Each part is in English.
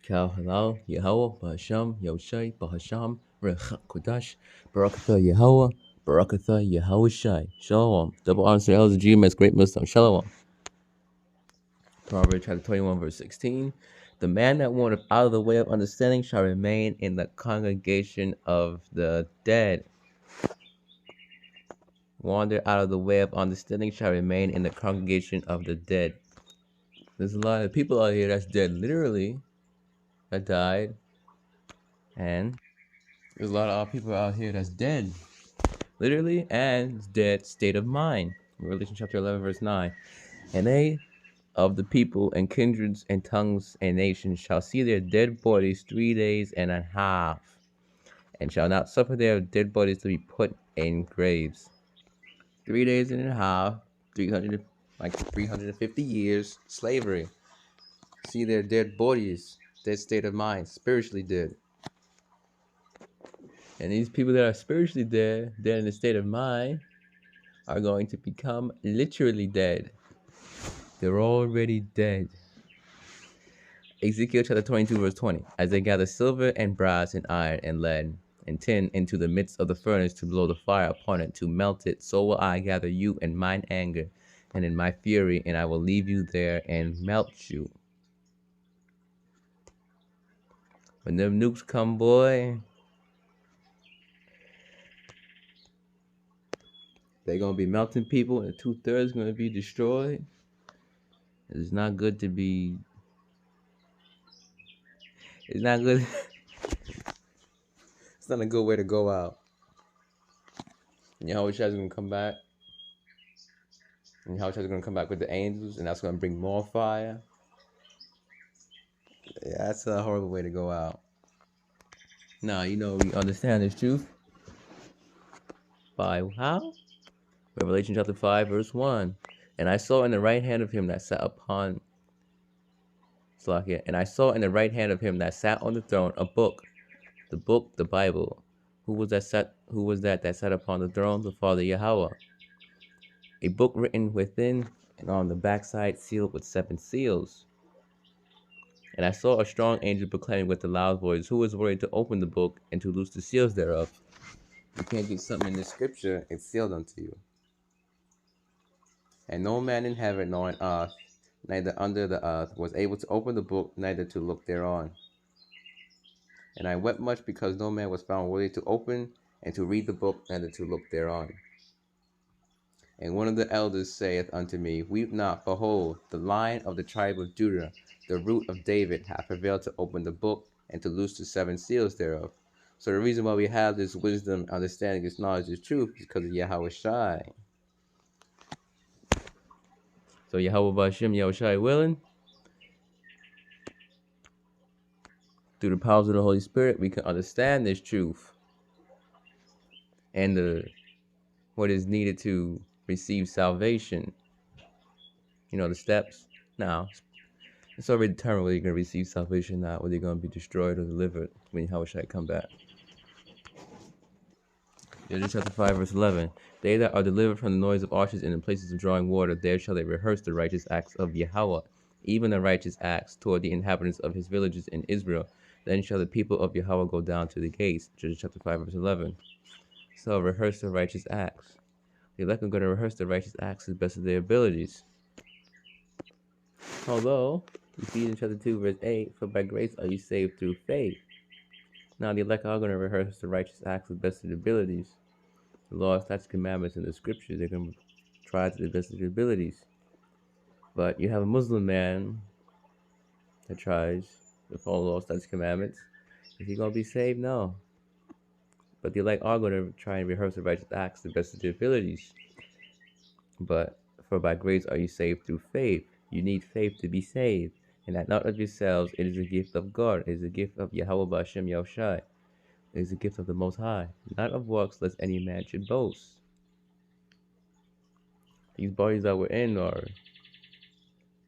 Kal Halal, Yahweh, Bahasham, Yoshai, Bahasham, Rech Kodash, Barakatha Yahweh, Barakatha Yahweh Shai. Shalom. Double honors to the elders of GMS, great Muslim. Shalom. Proverbs chapter 21, verse 16. The man that wandereth out of the way of understanding shall remain in the congregation of the dead. Wander out of the way of understanding shall remain in the congregation of the dead. There's a lot of people out here that's dead literally, that died, and there's a lot of people out here that's dead literally and dead state of mind. Revelation chapter 11, verse 9. And they of the people and kindreds and tongues and nations shall see their dead bodies 3 days and a half, and shall not suffer their dead bodies to be put in graves. 3 days and a half, 350 years slavery. See their dead bodies, dead state of mind, spiritually dead. And these people that are spiritually dead, dead in the state of mind, are going to become literally dead. They're already dead. Ezekiel chapter 22, verse 20. As they gather silver and brass and iron and lead and tin into the midst of the furnace to blow the fire upon it, to melt it, so will I gather you in mine anger and in my fury, and I will leave you there and melt you. When them nukes come, boy, they're going to be melting people, and 2/3 going to be destroyed. It's not good to be... It's not good. It's not a good way to go out. Yahweh Shai is going to come back. And Yahweh Shai is going to come back with the angels, and that's going to bring more fire. Yeah, that's a horrible way to go out. Now, we understand this truth. By how? Revelation chapter 5, verse 1. And I saw in the right hand of him that sat upon... And I saw in the right hand of him that sat on the throne a book. The book, the Bible. Who was that sat upon the throne? The Father Yahweh. A book written within and on the backside sealed with 7 seals. And I saw a strong angel proclaiming with a loud voice, who is worthy to open the book and to loose the seals thereof? You can't get something in the scripture, it's sealed unto you. And no man in heaven nor on earth, neither under the earth, was able to open the book, neither to look thereon. And I wept much because no man was found worthy to open and to read the book, neither to look thereon. And one of the elders saith unto me, Weep not, behold, the Lion of the tribe of Judah, the root of David, hath prevailed to open the book and to loose the 7 seals thereof. So the reason why we have this wisdom, understanding, this knowledge, this truth, is because of Yahweh Shai. So Yahweh Ba'Shem, Yahweh Shai willing, through the powers of the Holy Spirit, we can understand this truth and what is needed to receive salvation. The steps. Now, it's already determined whether you're going to receive salvation or not, whether you're going to be destroyed or delivered when Yahweh Shai come back. Judges chapter 5, verse 11. They that are delivered from the noise of archers in the places of drawing water, there shall they rehearse the righteous acts of Yahweh, even the righteous acts toward the inhabitants of his villages in Israel. Then shall the people of Yahweh go down to the gates. Judges chapter 5, verse 11. So rehearse the righteous acts. The elect are going to rehearse the righteous acts to the best of their abilities. Although, Ephesians chapter 2, verse 8, for by grace are you saved through faith. Now the elect are going to rehearse the righteous acts to the best of their abilities. The law, statutes, commandments, and the scriptures, they're going to try to the best of their abilities. But you have a Muslim man that tries to follow the law, statutes, commandments. Is he going to be saved? No. But the elect are going to try and rehearse the righteous acts to the best of their abilities. But for by grace are you saved through faith. You need faith to be saved. And that not of yourselves, it is a gift of God. It is a gift of Yahweh Ba'Shem Yahushai. It is a gift of the Most High. Not of works, lest any man should boast. These bodies that we're in are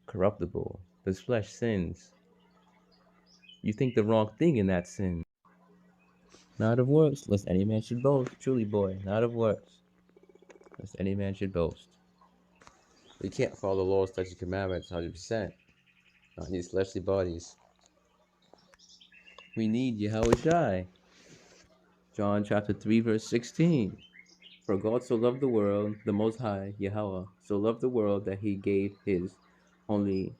corruptible. This flesh sins. You think the wrong thing in that sin. Not of works, lest any man should boast. Truly, boy, not of works, lest any man should boast. We can't follow the law, statutes, commandments 100%. Not in these fleshly bodies. We need Yahweh Shai. John chapter 3, verse 16. For God so loved the world, the Most High, Yahweh, so loved the world that he gave his only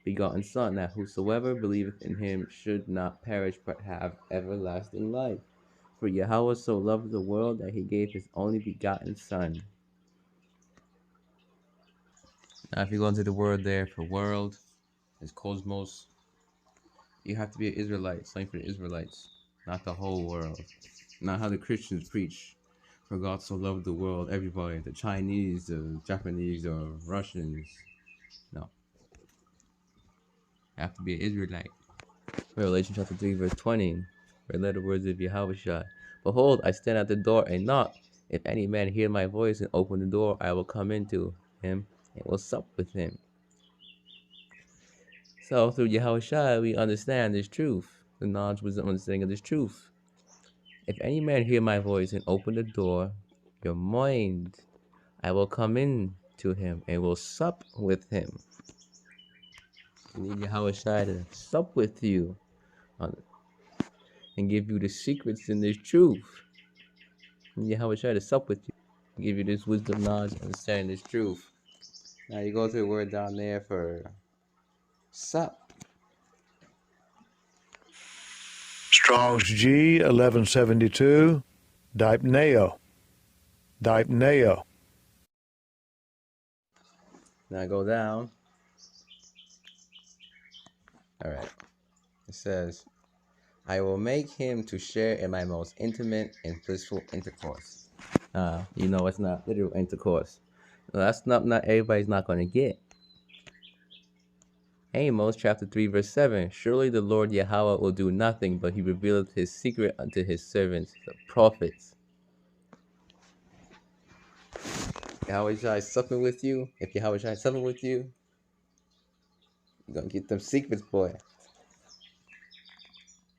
begotten Son, that whosoever believeth in him should not perish but have everlasting life. For Yahweh so loved the world that he gave his only begotten Son. Now, if you go into the word there for world, it's cosmos. You have to be an Israelite, something for the Israelites, not the whole world. Not how the Christians preach. For God so loved the world, everybody, the Chinese, the Japanese, the Russians. No. You have to be an Israelite. Revelation chapter 3, verse 20. Read the words of Yahweh. Behold, I stand at the door and knock. If any man hear my voice and open the door, I will come into him and will sup with him. So through Yahweh we understand this truth. The knowledge, wisdom, understanding of this truth. If any man hear my voice and open the door, your mind, I will come in to him and will sup with him. You need Yahweh to sup with you and give you the secrets in this truth. And Yahweh to sup with you, give you this wisdom, knowledge, understanding this truth. Now you go to the word down there for sup. Strong's G 1172, Dipneo. Dipneo. Now go down. All right. It says, I will make him to share in my most intimate and blissful intercourse. You know, it's not literal intercourse. That's not everybody's not going to get. Amos chapter 3 verse 7. Surely the Lord Yahweh will do nothing, but he revealeth his secret unto his servants, the prophets. Yahweh Shai is supping with you. If Yahweh Shai is supping with you, you're going to get them secrets, boy.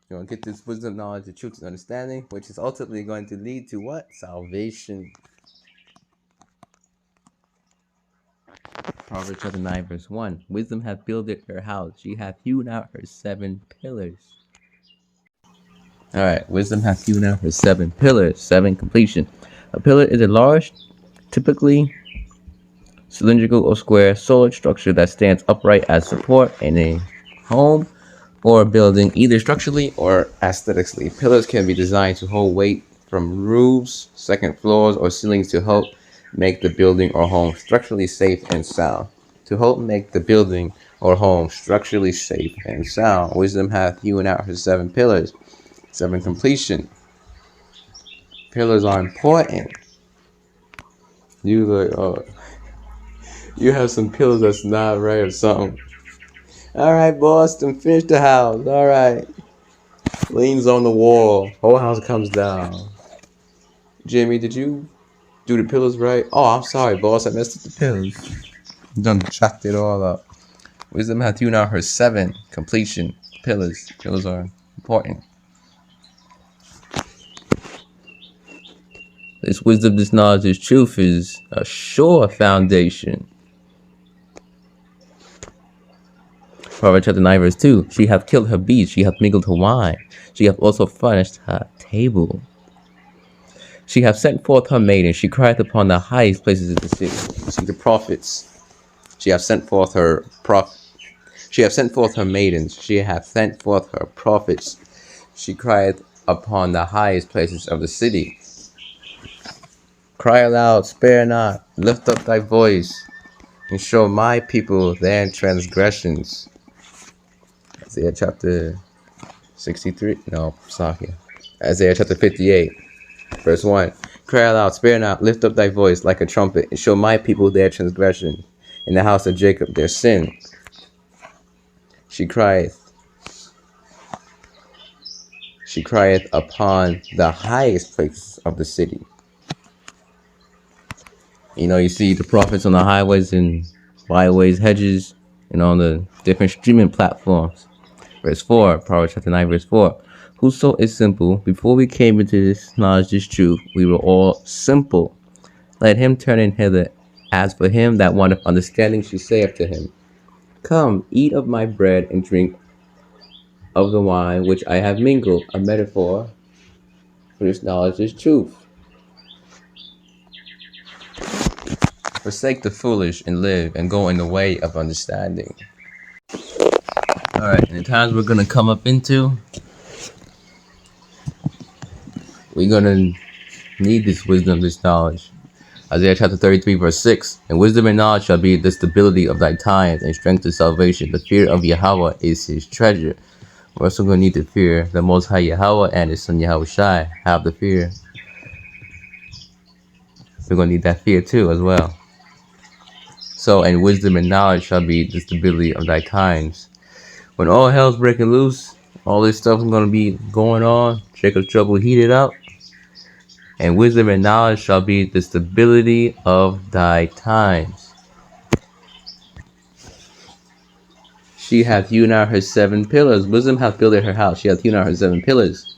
You're going to get this wisdom, knowledge, the truth, and understanding, which is ultimately going to lead to what? Salvation. Proverbs chapter 9 verse 1. Wisdom hath builded her house. She hath hewn out her 7 pillars. Alright, wisdom hath hewn out her 7 pillars. 7 completion. A pillar is a large, typically cylindrical or square, solid structure that stands upright as support in a home or a building, either structurally or aesthetically. Pillars can be designed to hold weight from roofs, second floors, or ceilings to help make the building or home structurally safe and sound. To help make the building or home structurally safe and sound, wisdom hath hewn out her 7 pillars. 7 completion. Pillars are important. You have some pillars that's not right or something. Alright, boss, then finish the house. Alright. Leans on the wall. Whole house comes down. Jimmy, did you do the pillars right? Oh, I'm sorry, boss. I messed up the pillars. Done chopped it all up. Wisdom hath hewn out her 7 completion pillars. Pillars are important. This wisdom, this knowledge, this truth is a sure foundation. Proverbs chapter 9 verse 2. She hath killed her beast, she hath mingled her wine, she hath also furnished her table. She hath sent forth her maiden, she crieth upon the highest places of the city. See the prophets. She hath sent forth her She hath sent forth her maidens, she hath sent forth her prophets. She crieth upon the highest places of the city. Cry aloud, spare not, lift up thy voice, and show my people their transgressions. Isaiah chapter 63. No, sorry. Isaiah chapter 58, verse 1. Cry aloud, spare not, lift up thy voice like a trumpet, and show my people their transgression, in the house of Jacob their sin. She crieth upon the highest places of the city. You know, you see the prophets on the highways and byways, hedges, and on the different streaming platforms. Verse 4, Proverbs chapter 9, verse 4. Whoso is simple, before we came into this knowledge, this truth, we were all simple. Let him turn in hither. As for him that wanteth understanding, she saith to him, Come, eat of my bread and drink of the wine which I have mingled, a metaphor for this knowledge is truth. Forsake the foolish and live and go in the way of understanding. Alright, in the times we're going to come up into, we're going to need this wisdom, this knowledge. Isaiah chapter 33 verse 6. And wisdom and knowledge shall be the stability of thy times and strength to salvation. The fear of Yahweh is his treasure. We're also going to need to fear the Most High Yahweh and his son Yahweh Shai. Have the fear. We're going to need that fear too as well. So, and wisdom and knowledge shall be the stability of thy times. When all hell's breaking loose, all this stuff is going to be going on. Jacob's trouble heated up. And wisdom and knowledge shall be the stability of thy times. She hath hewn out her 7 pillars. Wisdom hath builded her house. She hath hewn out her 7 pillars.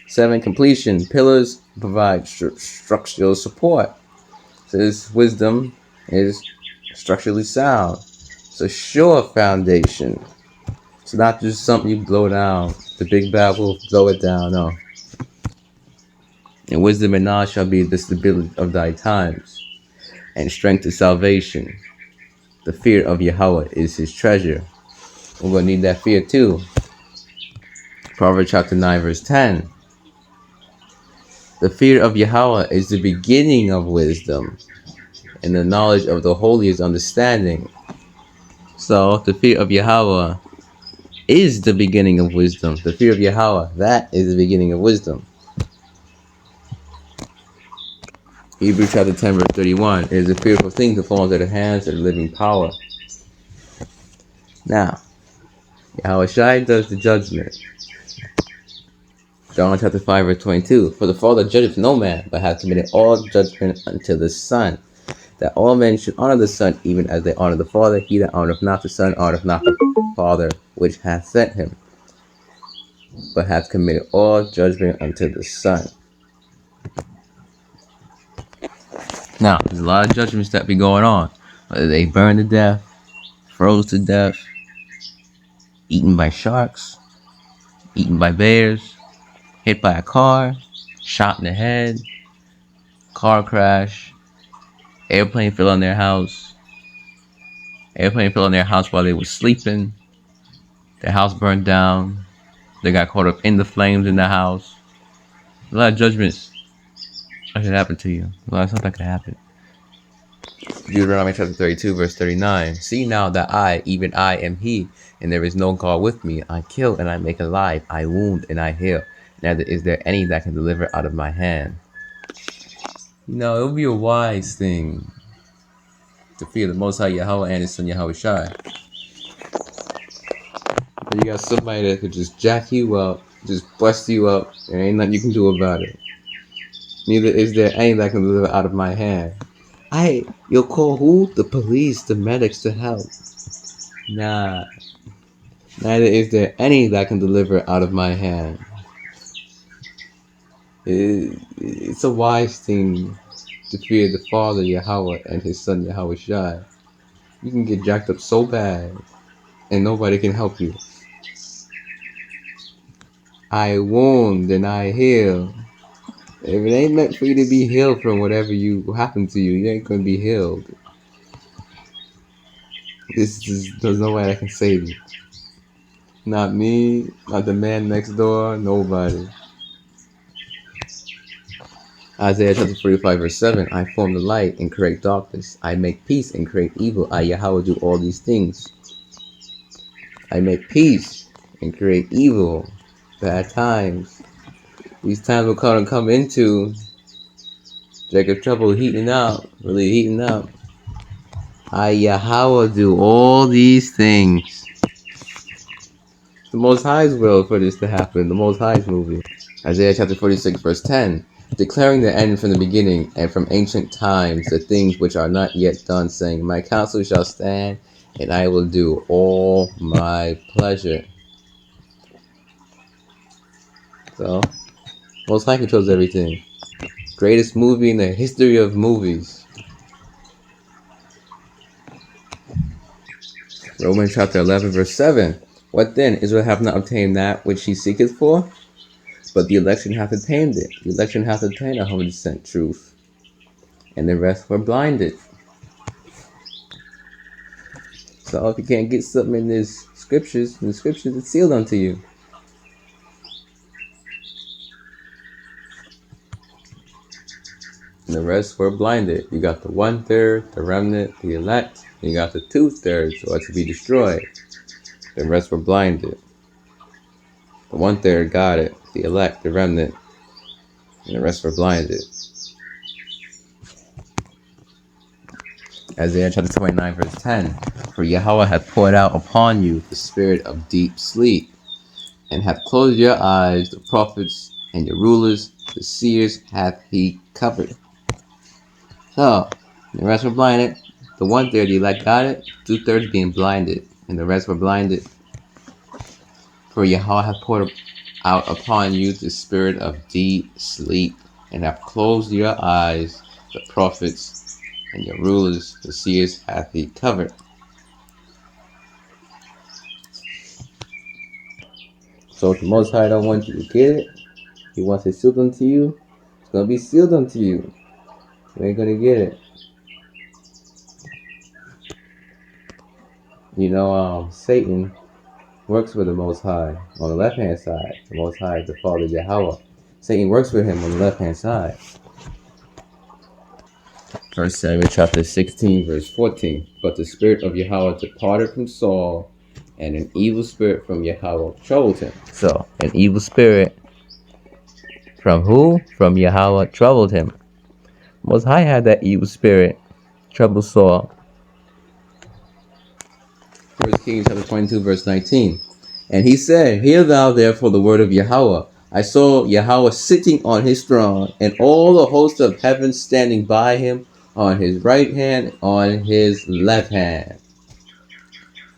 7, completion. Pillars provide structural support. So this wisdom is structurally sound. It's a sure foundation. It's not just something you blow down. The big bad will blow it down. No. And wisdom and knowledge shall be the stability of thy times, and strength to salvation. The fear of Yahweh is his treasure. We're going to need that fear too. Proverbs chapter 9 verse 10. The fear of Yahweh is the beginning of wisdom, and the knowledge of the holy is understanding. So the fear of Yahweh is the beginning of wisdom. The fear of Yahweh, that is the beginning of wisdom. Hebrews chapter 10 verse 31. It is a fearful thing to fall into the hands of the living power. Now, Yahweh Shai does the judgment. John chapter 5 verse 22. For the Father judgeth no man, but hath committed all judgment unto the Son, that all men should honor the Son, even as they honor the Father. He that honoreth not the Son honoreth not the Father which hath sent him, but hath committed all judgment unto the Son. Now, there's a lot of judgments that be going on. Whether they burned to death, froze to death, eaten by sharks, eaten by bears, hit by a car, shot in the head, car crash, airplane fell on their house, while they were sleeping, their house burned down, they got caught up in the flames in the house. A lot of judgments that could happen to you. A lot of stuff that could happen. Deuteronomy chapter 32 verse 39. See now that I, even I, am he, and there is no God with me. I kill and I make alive. I wound and I heal. Neither is there any that can deliver out of my hand. No, it would be a wise thing to fear the Most High Yahweh and his son Yahweh Shai. But you got somebody that could just jack you up, just bust you up, and ain't nothing you can do about it. Neither is there any that can deliver out of my hand. You'll call who? The police, the medics to help. Nah. Neither is there any that can deliver out of my hand. It's a wise thing to fear the Father Yahweh and his son Yahweh Shai. You can get jacked up so bad and nobody can help you. I wound and I heal. If it ain't meant for you to be healed from whatever happened to you, you ain't gonna be healed. There's no way that can save you. Not me, not the man next door, nobody. Isaiah chapter 45 verse 7. I form the light and create darkness. I make peace and create evil. I Yahweh do all these things. I make peace and create evil. Bad times. These times will come into Jacob's trouble really heating up. I Yahweh do all these things. It's the Most High's will for this to happen. The Most High's movie. Isaiah chapter 46 verse 10. Declaring the end from the beginning and from ancient times the things which are not yet done, saying, my counsel shall stand and I will do all my pleasure. So, Most High controls everything. Greatest movie in the history of movies. Romans chapter 11 verse 7. What then? Israel have not obtained that which he seeketh for? But the election hath attained it. The election hath attained 100% truth. And the rest were blinded. So if you can't get something in the scriptures, it's sealed unto you. And the rest were blinded. You got the 1/3, the remnant, the elect. You got the 2/3, or to be destroyed. The rest were blinded. The 1/3 got it. The elect, the remnant, and the rest were blinded. Isaiah chapter 29 verse 10. For Yahweh hath poured out upon you the spirit of deep sleep, and hath closed your eyes, the prophets and your rulers, the seers hath he covered. So, the rest were blinded. The 1/3, the elect got it. 2/3 being blinded, and the rest were blinded. For Yahweh hath poured out upon you the spirit of deep sleep, and hath closed your eyes, the prophets and your rulers, the seers hath he covered. So if the Most High don't want you to get it, he wants it sealed unto you, it's going to be sealed unto you. You ain't going to get it. You know, Satan works with the Most High on the left-hand side. The Most High is the Father Yahweh. Satan works with him on the left-hand side. 1 Samuel chapter 16, verse 14. But the spirit of Yahweh departed from Saul, and an evil spirit from Yahweh troubled him. So, an evil spirit from who? From Yahweh troubled him. Most High had that evil spirit trouble Saul. 1 Kings chapter 22, verse 19. And he said, Hear thou therefore the word of Yahweh. I saw Yahweh sitting on his throne, and all the hosts of heaven standing by him, on his right hand, on his left hand.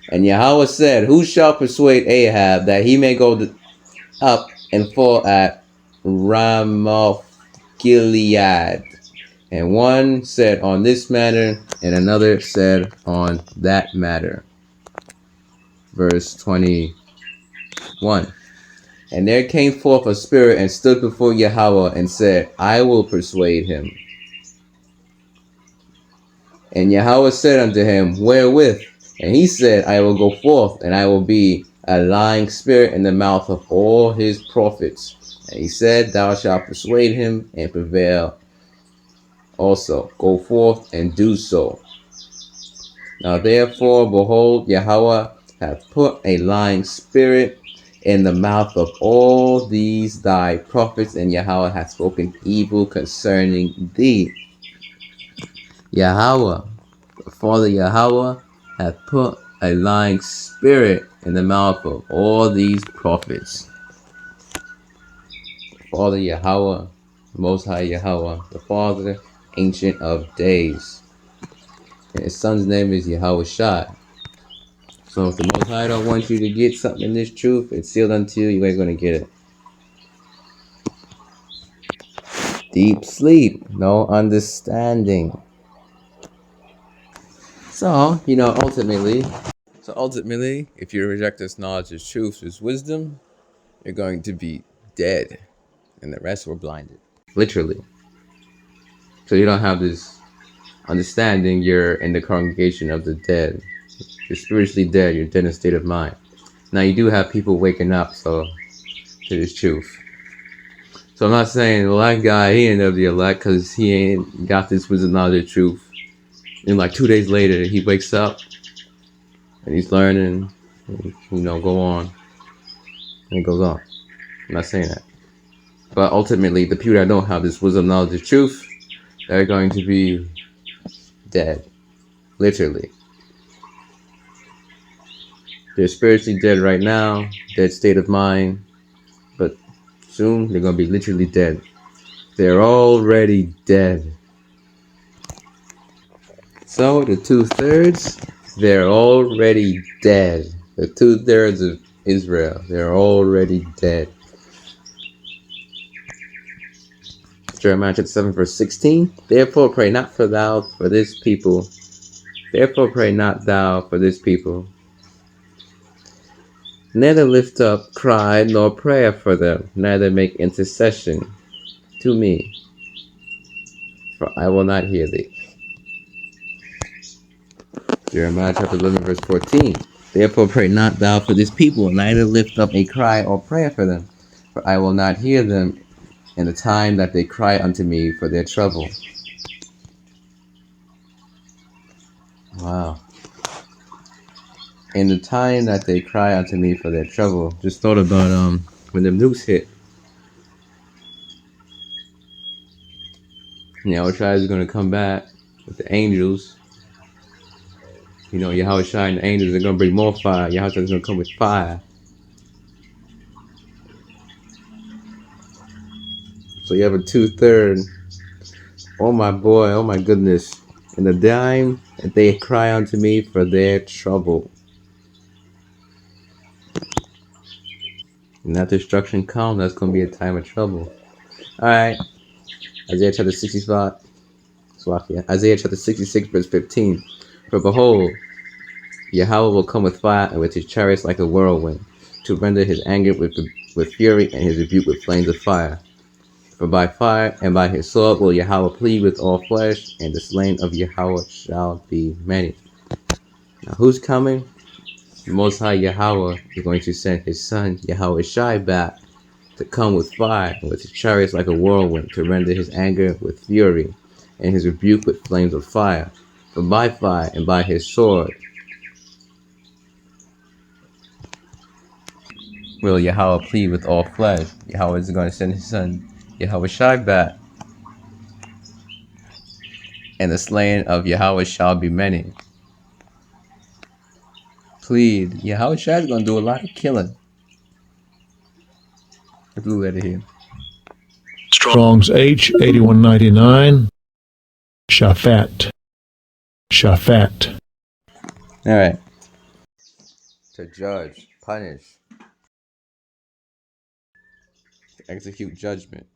And Yahweh said, Who shall persuade Ahab that he may go up and fall at Ramoth Gilead? And one said on this matter, and another said on that matter. Verse 21. And there came forth a spirit and stood before Yahweh and said, I will persuade him. And Yahweh said unto him, Wherewith? And he said, I will go forth, and I will be a lying spirit in the mouth of all his prophets. And he said, Thou shalt persuade him and prevail also. Go forth and do so. Now therefore, behold, Yahweh hath put a lying spirit in the mouth of all these thy prophets, and Yahweh hath spoken evil concerning thee. Yahweh, the Father Yahweh, hath put a lying spirit in the mouth of all these prophets. Father Yahweh, Most High Yahweh, the Father, Ancient of Days. And his son's name is Yahweh Shai. So if the Most High don't want you to get something in this truth, it's sealed unto you, you ain't going to get it. Deep sleep, no understanding. So, ultimately, if you reject this knowledge as truth, as wisdom, you're going to be dead, and the rest were blinded. Literally. So you don't have this understanding, you're in the congregation of the dead. You're spiritually dead, you're dead in a state of mind. Now you do have people waking up, to this truth. So I'm not saying, well, that guy, he ain't of the elect because he ain't got this wisdom, knowledge, of truth. And like 2 days later, he wakes up and he's learning, and, go on. And it goes on. I'm not saying that. But ultimately, the people that don't have this wisdom, knowledge, of truth, they're going to be dead. Literally. They're spiritually dead right now, dead state of mind. But soon, they're going to be literally dead. They're already dead. So, the 2/3, they're already dead. The 2/3 of Israel, they're already dead. Jeremiah chapter 7, verse 16. Therefore pray not thou for this people. Therefore pray not thou for this people. Neither lift up cry nor prayer for them, neither make intercession to me, for I will not hear thee. Jeremiah chapter 11, verse 14. Therefore pray not thou for this people, neither lift up a cry or prayer for them, for I will not hear them in the time that they cry unto me for their trouble. Wow. In the time that they cry unto me for their trouble. Just thought about when the nukes hit. Yahushua is going to come back with the angels. Yahushua and the angels are going to bring more fire. Yahushua is going to come with fire. So you have a 2/3. Oh my boy, oh my goodness. In the time that they cry unto me for their trouble. And that destruction comes, that's going to be a time of trouble. Alright. Isaiah chapter 65. Isaiah chapter 66, verse 15. For behold, Yahweh will come with fire and with his chariots like a whirlwind, to render his anger with fury and his rebuke with flames of fire. For by fire and by his sword will Yahweh plead with all flesh, and the slain of Yahweh shall be many. Now who's coming? The Most High Yahweh is going to send his son Yahushai back to come with fire and with his chariots like a whirlwind, to render his anger with fury and his rebuke with flames of fire. For by fire and by his sword will Yahweh plead with all flesh. Yahweh is going to send his son Yahushai back, and the slain of Yahweh shall be many. Plead. Yahushai is going to do a lot of killing. The blue letter here. Strong's H8199. Shaphat. Shaphat. All right. To judge, punish, to execute judgment.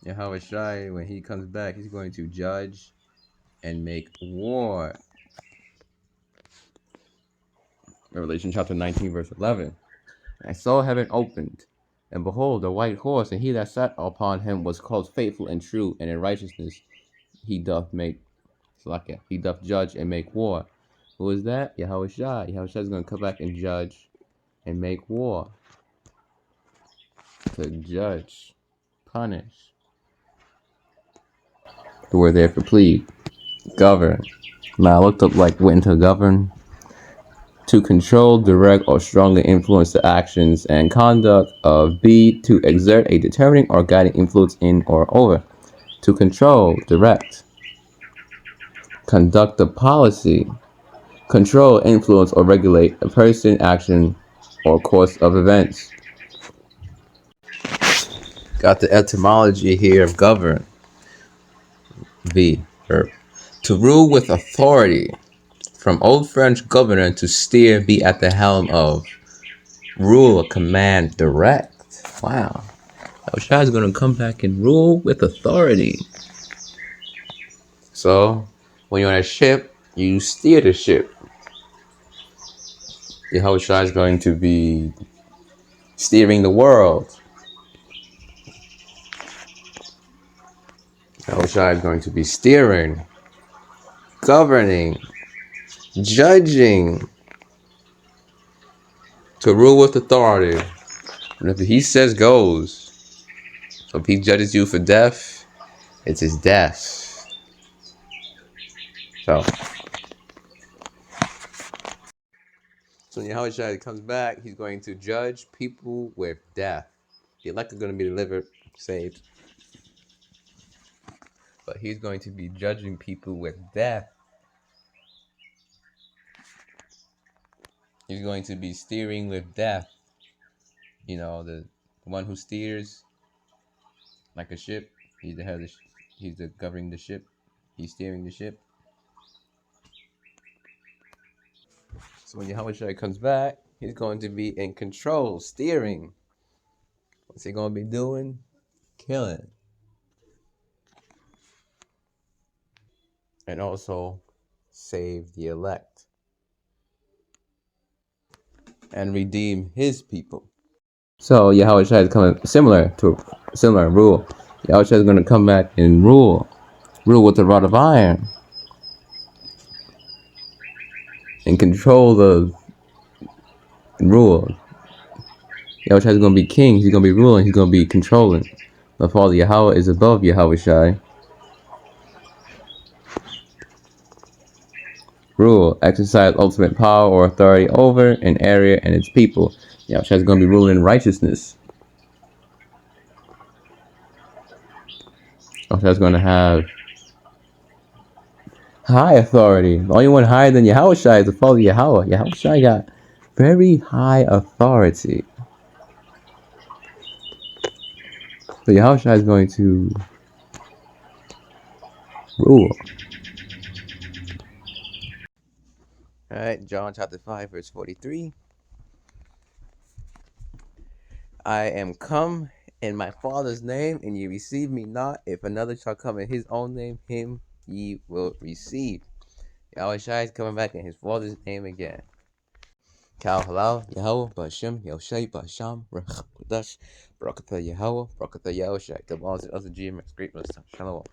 Yahushai, when he comes back, he's going to judge and make war. Revelation chapter 19, verse 11. I saw heaven opened, and behold, a white horse, and he that sat upon him was called faithful and true, and in righteousness he doth judge and make war. Who is that? Yahushua. Yahushua is going to come back and judge and make war. To judge, punish. The word there for plead. Govern. Now I looked up when to govern. To control, direct, or strongly influence the actions and conduct of B. To exert a determining or guiding influence in or over. To control, direct. Conduct a policy. Control, influence, or regulate a person, action, or course of events. Got the etymology here of govern. V. Verb. To rule with authority. From Old French governor, to steer, be at the helm of. Rule, command, direct. Wow. Yahushua is going to come back and rule with authority. So, when you're on a ship, you steer the ship. Yahushua is going to be steering the world. Yahushua is going to be steering, governing, judging, to rule with authority. And if he says goes, so if he judges you for death, it's his death. So when Yahushua comes back, he's going to judge people with death. The elect are going to be delivered, saved. But he's going to be judging people with death. He's going to be steering with death. The one who steers like a ship. He's the head of the he's the governing the ship. He's steering the ship. So when Yahushua comes back, he's going to be in control, steering. What's he going to be doing? Killing. And also save the elect. and redeem his people. So Yahweh Shai is coming similar rule. Yahweh Shai is going to come back and rule with a rod of iron, and control the rule. Yahweh Shai is going to be king. He's going to be ruling. He's going to be controlling. The Father Yahweh is above Yahweh Shai. Rule, exercise ultimate power or authority over an area and its people. Yahweh Shai is going to be ruling in righteousness. Yahweh Shai is going to have high authority. The only one higher than Yahweh Shai is the Father Yahweh. Yahweh Shai got very high authority. So Yahweh Shai is going to rule. Alright, John chapter 5, verse 43. I am come in my Father's name, and ye receive me not. If another shall come in his own name, him ye will receive. Yahweh Shai is coming back in his Father's name again. Kal halal, Yahweh, Ba'ashem, Yoshai, Ba'asham, Rech Kodash, Barakatah Yahweh, Barakatah Yahweh Shai. Kabbalah, other GMX, great Shalom.